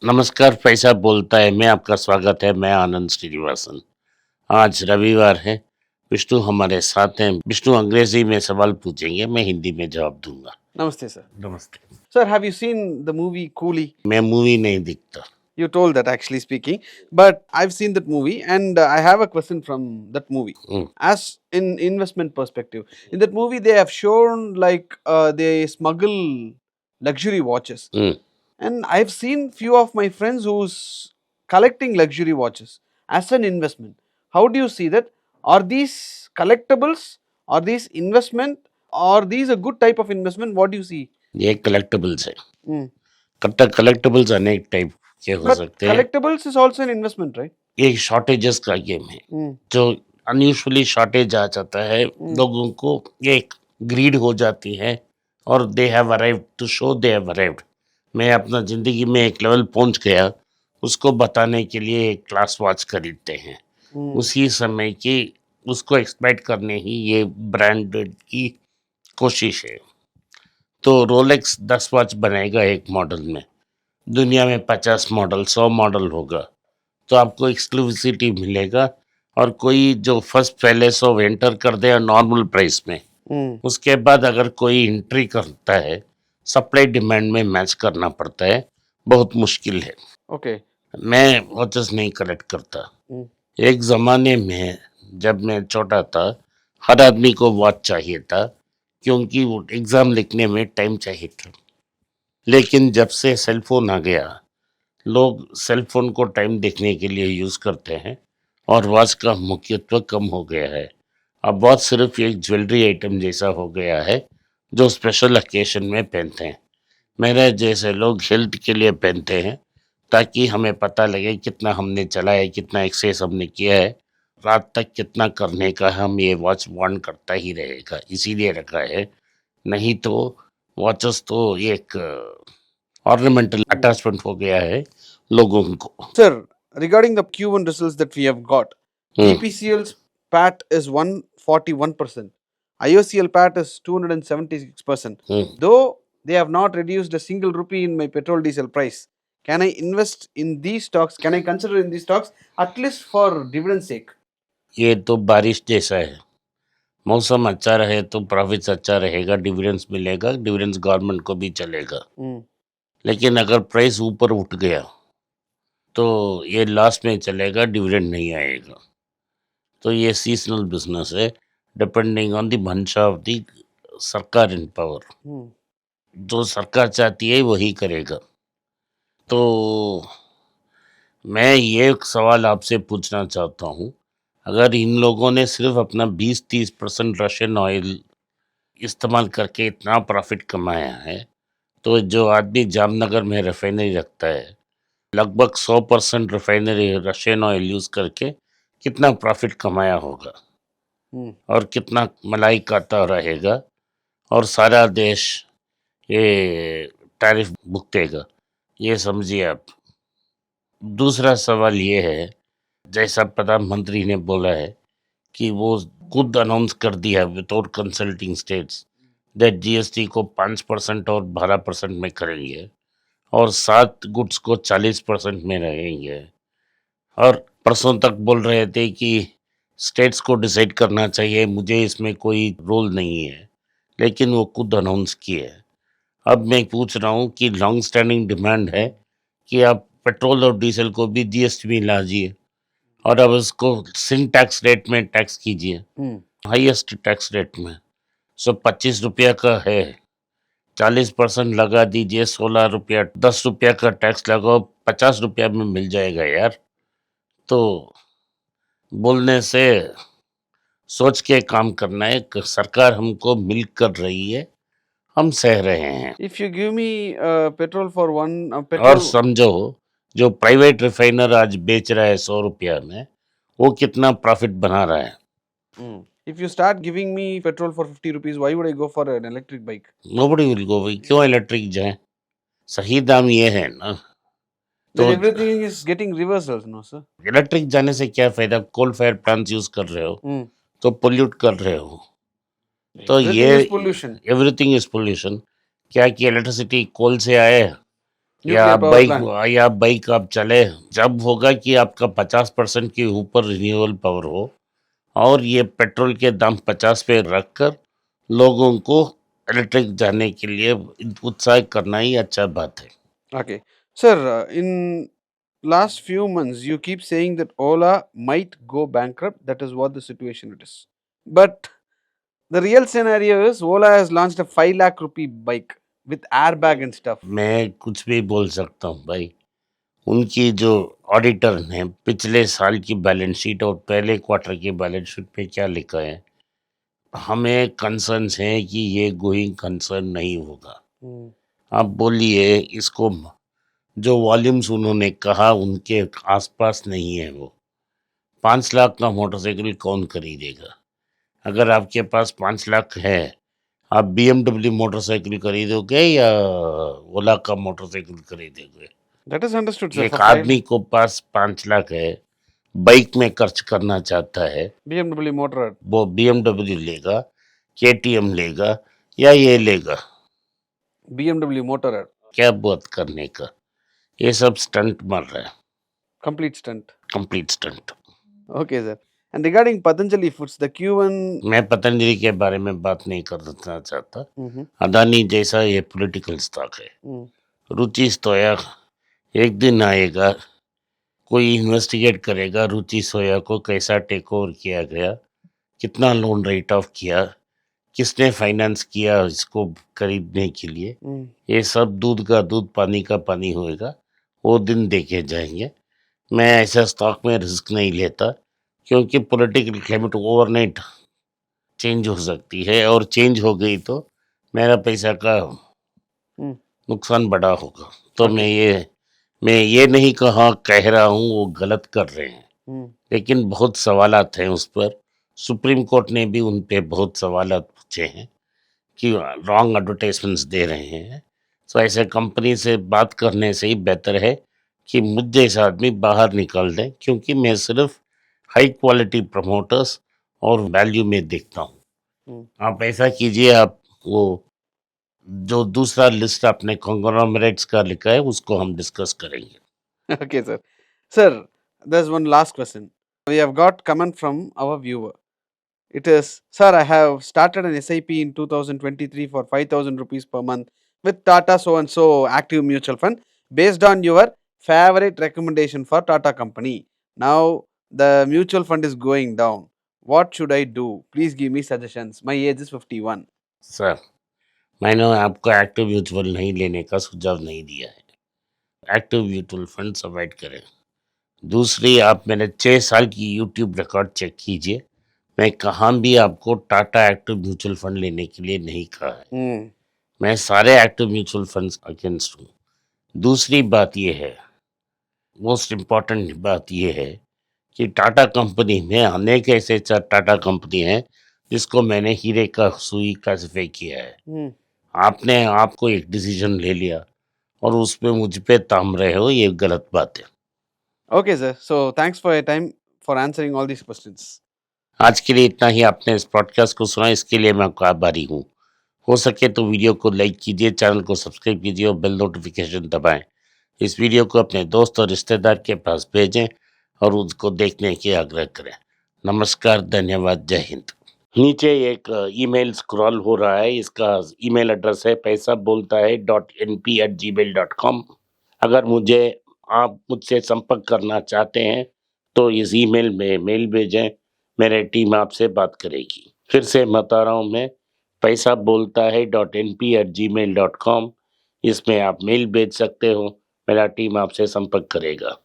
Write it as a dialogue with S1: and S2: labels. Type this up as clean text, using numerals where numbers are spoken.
S1: नमस्कार, पैसा बोलता है में आपका स्वागत है। मैं आनंद श्रीनिवासन। आज रविवार है। विष्णु हमारे साथ हैं। विष्णु अंग्रेजी में सवाल पूछेंगे, मैं हिंदी में जवाब दूंगा।
S2: Namaste, sir.
S1: नमस्ते।
S2: Sir, have you seen the movie Coolie?
S1: मैं मूवी नहीं दिखता।
S2: You told that actually speaking, but I've seen that movie and I have a question from that movie.
S1: Hmm,
S2: As in investment perspective, in that movie they have shown like they smuggle luxury watches,
S1: hmm,
S2: and I've seen few of my friends who's collecting luxury watches as an investment. How do you see that? Are these collectibles? Are these investment? Are these a good type of investment? What do you see?
S1: ये collectibles है।
S2: Mm.
S1: कब तक collectibles अनेक type के हो
S2: But
S1: सकते हैं।
S2: collectibles is also an investment, right?
S1: ये शॉर्टेजेस का गेम है।
S2: Mm.
S1: जो अनयूजुअली शॉर्टेज आ जाता है, लोगों को एक ग्रीड हो जाती है और they have arrived to show they have arrived. मैं अपना जिंदगी में एक लेवल पहुंच गया, उसको बताने के लिए एक क्लास वॉच खरीदते हैं। उसी समय की उसको एक्सप्लॉइट करने ही ये ब्रांडेड की कोशिश है। तो रोलेक्स 10 वॉच बनाएगा एक मॉडल में, दुनिया में 50 मॉडल 100 मॉडल होगा, तो आपको एक्सक्लूसिविटी मिलेगा। और कोई जो फर्स्ट पहले 100 एंटर कर दे नॉर्मल प्राइस में,
S2: Mm.
S1: उसके बाद अगर कोई एंट्री करता है, सप्लाई डिमांड में मैच करना पड़ता है, बहुत मुश्किल है।
S2: Okay.
S1: मैं वॉचेस नहीं कलेक्ट करता।
S2: Mm.
S1: एक ज़माने में जब मैं छोटा था, हर आदमी को वॉच चाहिए था, क्योंकि वो एग्ज़ाम लिखने में टाइम चाहिए था। लेकिन जब से सेल फोन आ गया, लोग सेल फोन को टाइम देखने के लिए यूज़ करते हैं और वॉच का मुख्यत्व कम हो गया है। अब वॉच सिर्फ एक ज्वेलरी आइटम जैसा हो गया है, जो स्पेशल ओकेशन में पहनते हैं। मेरे जैसे लोग हेल्थ के लिए पहनते हैं, ताकि हमें पता लगे कितना हमने चला है, कितना एक्सरसाइज हमने किया है, रात तक कितना करने का हम ये वॉच वार्न करता ही रहेगा, इसीलिए रखा है। नहीं तो वॉचेस तो एक ऑर्नामेंटल अटैचमेंट हो गया है लोगों को।
S2: Sir, regarding the Q1 results that we have got,
S1: hmm,
S2: BPCL's PAT is 141%, IOCL PAT is 276%.
S1: Hmm.
S2: Though they have not reduced a single rupee in my petrol diesel price, can I invest in these stocks? Can I consider in these stocks at least for dividend sake?
S1: ये तो बारिश जैसा है। मौसम अच्छा रहे तो profits अच्छा रहेगा, डिविडेंड्स मिलेगा, डिविडेंड्स गवर्नमेंट को भी चलेगा।
S2: Mm.
S1: लेकिन अगर प्राइस ऊपर उठ गया तो ये लॉस में चलेगा, डिविडेंड नहीं आएगा। तो ये सीजनल बिजनेस है, डिपेंडिंग ऑन द मंशा ऑफ द सरकार इन पावर।
S2: Mm.
S1: जो सरकार चाहती है वही करेगा। तो मैं ये एक सवाल आपसे पूछना चाहता हूँ, अगर इन लोगों ने सिर्फ अपना 20-30% रशियन ऑयल इस्तेमाल करके इतना प्रॉफिट कमाया है, तो जो आदमी जामनगर में रिफाइनरी रखता है, लगभग 100% रिफाइनरी रशियन ऑयल यूज़ करके कितना प्रॉफिट कमाया होगा
S2: Mm.
S1: और कितना मलाई खाता रहेगा, और सारा देश ये टैरिफ भुगतेगा। ये समझिए आप। दूसरा सवाल ये है, जैसा प्रधानमंत्री ने बोला है कि वो खुद अनाउंस कर दिया without consulting states that GST को 5% और 12% में करेंगे, और 7 गुड्स को 40% में रहेंगे। और परसों तक बोल रहे थे कि स्टेट्स को डिसाइड करना चाहिए, मुझे इसमें कोई रोल नहीं है, लेकिन वो खुद अनाउंस किए। अब मैं पूछ रहा हूँ कि लॉन्ग स्टैंडिंग डिमांड है कि आप पेट्रोल और डीजल को भी जीएसटी में लाजिए, और अब उसको सिंग टैक्स रेट में टैक्स कीजिए,
S2: Mm.
S1: हाईएस्ट टैक्स रेट में। सो 25 रुपया का है, 40% लगा दीजिए, 16 रुपया, 10 रुपया का टैक्स लगाओ, 50 रुपया में मिल जाएगा यार। तो बोलने से सोच के काम करना है कि सरकार हमको मिल्क कर रही है, हम सह रहे हैं।
S2: If you give me petrol for one
S1: और
S2: petrol.
S1: समझो, जो प्राइवेट रिफाइनर आज बेच रहा है 100 रुपया में, वो कितना प्रॉफिट बना रहा है।
S2: Mm. If you start giving me petrol for 50 rupees, why would I go for an electric bike?
S1: Nobody will go, भाई क्यों इलेक्ट्रिक जाए, सही दाम ये है ना। तो
S2: Then everything is getting reversals, no, sir?
S1: Electric जाने से क्या फायदा, कोल फायर प्लांट यूज कर रहे हो
S2: Mm.
S1: तो पोल्यूट कर रहे हो। तो
S2: Everything
S1: ये
S2: is pollution.
S1: Everything is pollution. क्या कि इलेक्ट्रिसिटी कोल से आए,
S2: Nuclear power plant.
S1: या बाइक आप चले, जब होगा कि आपका 50% के ऊपर रिन्यूएबल पावर हो और ये पेट्रोल के दाम 50 पे रखकर लोगों को इलेक्ट्रिक जाने के लिए उत्साह करना ही अच्छा बात है।
S2: Okay. Sir, in last few months, you keep saying that Ola might go bankrupt. That is what the situation it is. But the real scenario is Ola has launched a 5 lakh rupee bike with airbag and stuff.
S1: मैं कुछ भी बोल सकता हूँ भाई। उनकी जो auditor ने पिछले साल की बैलेंस शीट और पहले क्वार्टर की बैलेंस शीट पे क्या लिखा है, हमें कंसर्न्स हैं कि ये गोइंग कंसर्न नहीं होगा। आप बोलिए इसको, जो वॉल्यूम्स उन्होंने कहा उनके आसपास नहीं है वो। 5 लाख का मोटरसाइकिल कौन खरीदेगा? अगर आपके पास 5 लाख है, आप BMW मोटरसाइकिल खरीदोगे या ओला का मोटरसाइकिल खरीदोगे?
S2: That is understood, sir.
S1: एक
S2: For 5
S1: आदमी को पास 5 लाख है, बाइक में खर्च करना चाहता है,
S2: BMW Motorrad.
S1: वो BMW लेगा, KTM लेगा या ये लेगा?
S2: BMW Motorrad.
S1: क्या बात करने का? ये सब स्टंट मार रहा है,
S2: Complete stunt.
S1: Complete stunt.
S2: Okay, sir. And regarding Patanjali Foods, the Q1.
S1: मैं पतंजलि के बारे में बात नहीं करना चाहता।
S2: Mhm.
S1: अदानी जैसा ये पॉलिटिकल स्टॉक है।
S2: Mm.
S1: रुचि सोया एक दिन आएगा, कोई इन्वेस्टिगेट करेगा रुचि सोया को कैसा टेक ओवर किया गया, कितना लोन राइट ऑफ किया, किसने फाइनेंस किया इसको खरीदने के लिए।
S2: Mm.
S1: ये सब दूध का दूध पानी का पानी होएगा, वो दिन देखे जाएंगे। मैं ऐसा स्टॉक में रिस्क नहीं लेता क्योंकि पॉलिटिकल क्लाइमेट ओवरनाइट चेंज हो सकती है और चेंज हो गई तो मेरा पैसा का
S2: Mm.
S1: नुकसान बड़ा होगा। तो
S2: Okay.
S1: मैं ये नहीं कह रहा हूँ वो गलत कर रहे हैं,
S2: Mm.
S1: लेकिन बहुत सवालात हैं उस पर। सुप्रीम कोर्ट ने भी उन पे बहुत सवालात पूछे हैं कि रॉन्ग एडवर्टाइजमेंट्स दे रहे हैं। तो ऐसे कंपनी से बात करने से ही बेहतर है कि मुझ जैसा आदमी बाहर निकल दें, क्योंकि मैं सिर्फ हाई क्वालिटी प्रमोटर्स और वैल्यू में देखता हूँ।
S2: Mm.
S1: आप ऐसा कीजिए, आप वो जो दूसरा लिस्ट आपने कॉन्ग्लोमरेट्स का लिखा है उसको हम डिस्कस करेंगे।
S2: Okay, sir. Sir, there's one last question. We have got comment from our viewer. It is, sir, I have started an SIP in 2023 for 5,000 rupees per month with Tata so and so active mutual fund based on your favorite recommendation for Tata company. Now the mutual fund is going down. What should I do? Please give me suggestions. My age is 51.
S1: Sir, मैंने आपको active mutual नहीं लेने का सुझाव नहीं दिया है। Active mutual funds avoid करें। दूसरी, आप मेरे 6 साल की यूट्यूब रिकॉर्ड चेक कीजिए, मैं कहाँ भी आपको टाटा एक्टिव म्यूचुअल फंड लेने के लिए नहीं कहा है। मैं सारे एक्टिव म्यूचुअल फंड्स अगेंस्ट हूँ। दूसरी बात ये है, मोस्ट इम्पॉर्टेंट बात ये है कि टाटा कंपनी में अनेक ऐसे टाटा कंपनी हैं जिसको मैंने हीरे का सुई क्लासिफाई किया है। आपने आपको एक डिसीजन ले लिया और उस पे मुझ पे ताम रहे हो, ये गलत बात है।
S2: Okay, sir. So thanks for your time for answering all these questions.
S1: आज के लिए इतना ही। आपने इस पॉडकास्ट को सुना, इसके लिए मैं आपका आभारी हूँ। हो सके तो वीडियो को लाइक कीजिए, चैनल को सब्सक्राइब कीजिए और बेल नोटिफिकेशन दबाएं। इस वीडियो को अपने दोस्त और रिश्तेदार के पास भेजें और उसको देखने की आग्रह करें। नमस्कार, धन्यवाद, जय हिंद। नीचे एक ईमेल स्क्रॉल हो रहा है, इसका ईमेल एड्रेस है paisa.bolta.np@gmail.com। अगर आप मुझसे संपर्क करना चाहते हैं तो इस ईमेल में मेल भेजें, मेरी टीम आपसे बात करेगी। फिर से बता रहा हूँ मैं, paisa.bolta.np@gmail.com। इसमें आप मेल भेज सकते हो, मेरा टीम आपसे संपर्क करेगा।